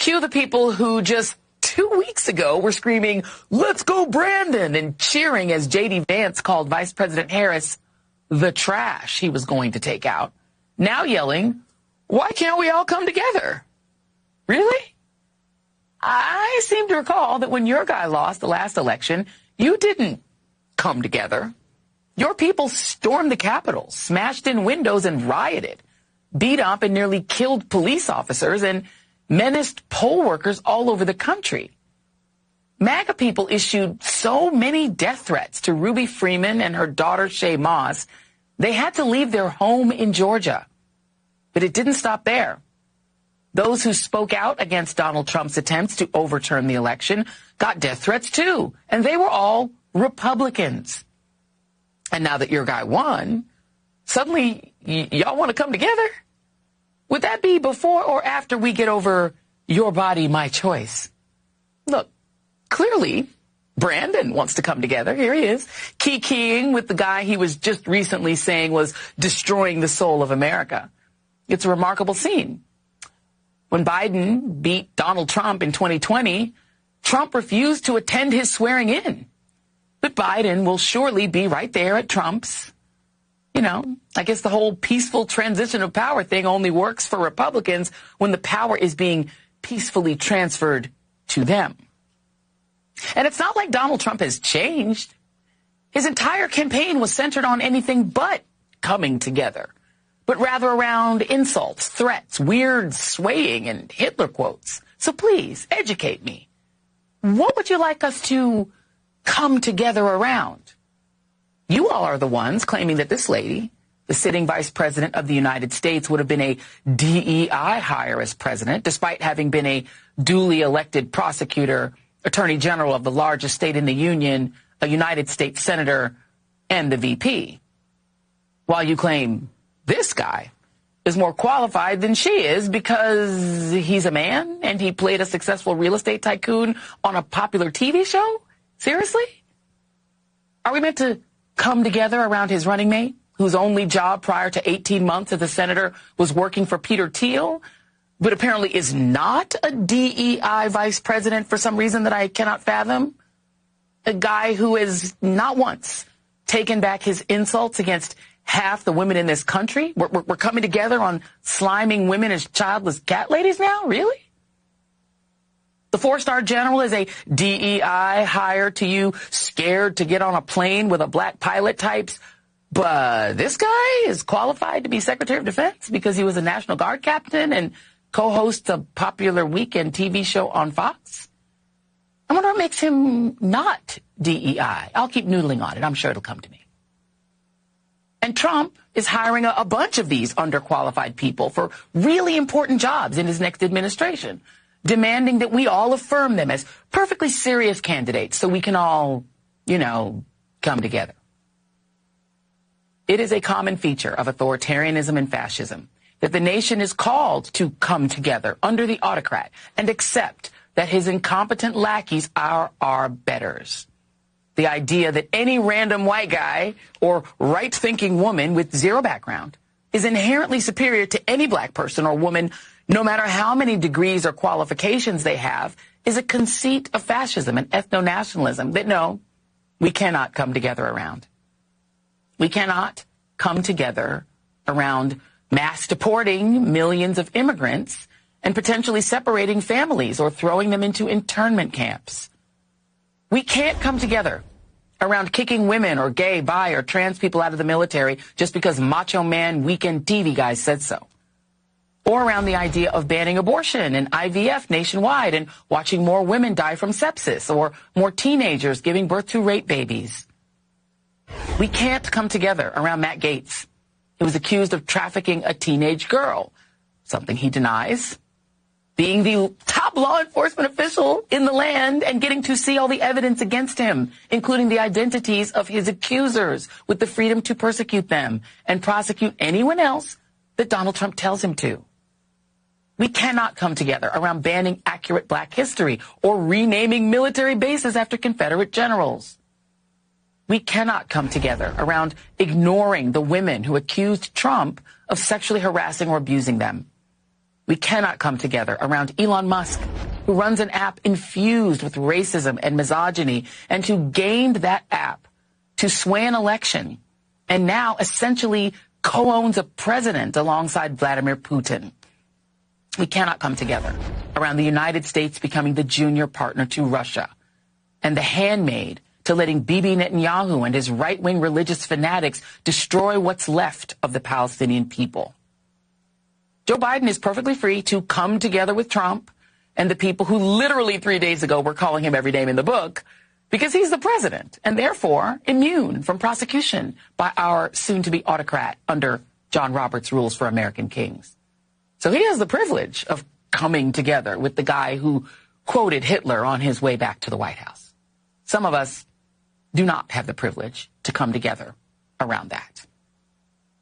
Cue the people who just 2 weeks ago were screaming, "Let's go, Brandon," and cheering as J.D. Vance called Vice President Harris the trash he was going to take out. Now yelling, "Why can't we all come together?" Really? I seem to recall that when your guy lost the last election, you didn't come together. Your people stormed the Capitol, smashed in windows and rioted, beat up and nearly killed police officers, and menaced poll workers all over the country. MAGA people issued so many death threats to Ruby Freeman and her daughter Shay Moss, they had to leave their home in Georgia. But it didn't stop there. Those who spoke out against Donald Trump's attempts to overturn the election got death threats too, and they were all Republicans. And now that your guy won, suddenly y'all want to come together? Would that be before or after we get over your body, my choice? Look, clearly Brandon wants to come together. Here he is, kikiing with the guy he was just recently saying was destroying the soul of America. It's a remarkable scene. When Biden beat Donald Trump in 2020, Trump refused to attend his swearing in. But Biden will surely be right there at Trump's. You know, I guess the whole peaceful transition of power thing only works for Republicans when the power is being peacefully transferred to them. And it's not like Donald Trump has changed. His entire campaign was centered on anything but coming together, but rather around insults, threats, weird swaying, and Hitler quotes. So please, educate me. What would you like us to come together around? You all are the ones claiming that this lady, the sitting vice president of the United States, would have been a DEI hire as president, despite having been a duly elected prosecutor, attorney general of the largest state in the union, a United States senator, and the VP. While you claim this guy is more qualified than she is because he's a man and he played a successful real estate tycoon on a popular TV show? Seriously? Are we meant to come together around his running mate, whose only job prior to 18 months as a senator was working for Peter Thiel, but apparently is not a DEI vice president for some reason that I cannot fathom? A guy who has not once taken back his insults against half the women in this country? We're coming together on sliming women as childless cat ladies now? Really? The four-star general is a DEI hire to you, scared to get on a plane with a black pilot types. But this guy is qualified to be Secretary of Defense because he was a National Guard captain and co-hosts a popular weekend TV show on Fox. I wonder what makes him not DEI. I'll keep noodling on it. I'm sure it'll come to me. And Trump is hiring a bunch of these underqualified people for really important jobs in his next administration, demanding that we all affirm them as perfectly serious candidates so we can all, come together. It is a common feature of authoritarianism and fascism that the nation is called to come together under the autocrat and accept that his incompetent lackeys are our betters. The idea that any random white guy or right-thinking woman with zero background is inherently superior to any black person or woman, no matter how many degrees or qualifications they have, is a conceit of fascism and ethno-nationalism that, no, we cannot come together around. We cannot come together around mass deporting millions of immigrants and potentially separating families or throwing them into internment camps. We can't come together around kicking women or gay, bi, or trans people out of the military just because Macho Man weekend TV guys said so. Or around the idea of banning abortion and IVF nationwide and watching more women die from sepsis or more teenagers giving birth to rape babies. We can't come together around Matt Gaetz, who was accused of trafficking a teenage girl, something he denies, being the top law enforcement official in the land and getting to see all the evidence against him, including the identities of his accusers, with the freedom to persecute them and prosecute anyone else that Donald Trump tells him to. We cannot come together around banning accurate black history or renaming military bases after Confederate generals. We cannot come together around ignoring the women who accused Trump of sexually harassing or abusing them. We cannot come together around Elon Musk, who runs an app infused with racism and misogyny, and who gamed that app to sway an election and now essentially co-owns a president alongside Vladimir Putin. We cannot come together around the United States becoming the junior partner to Russia and the handmaid to letting Bibi Netanyahu and his right-wing religious fanatics destroy what's left of the Palestinian people. Joe Biden is perfectly free to come together with Trump and the people who literally 3 days ago were calling him every name in the book, because he's the president and therefore immune from prosecution by our soon-to-be autocrat under John Roberts' rules for American kings. So he has the privilege of coming together with the guy who quoted Hitler on his way back to the White House. Some of us do not have the privilege to come together around that.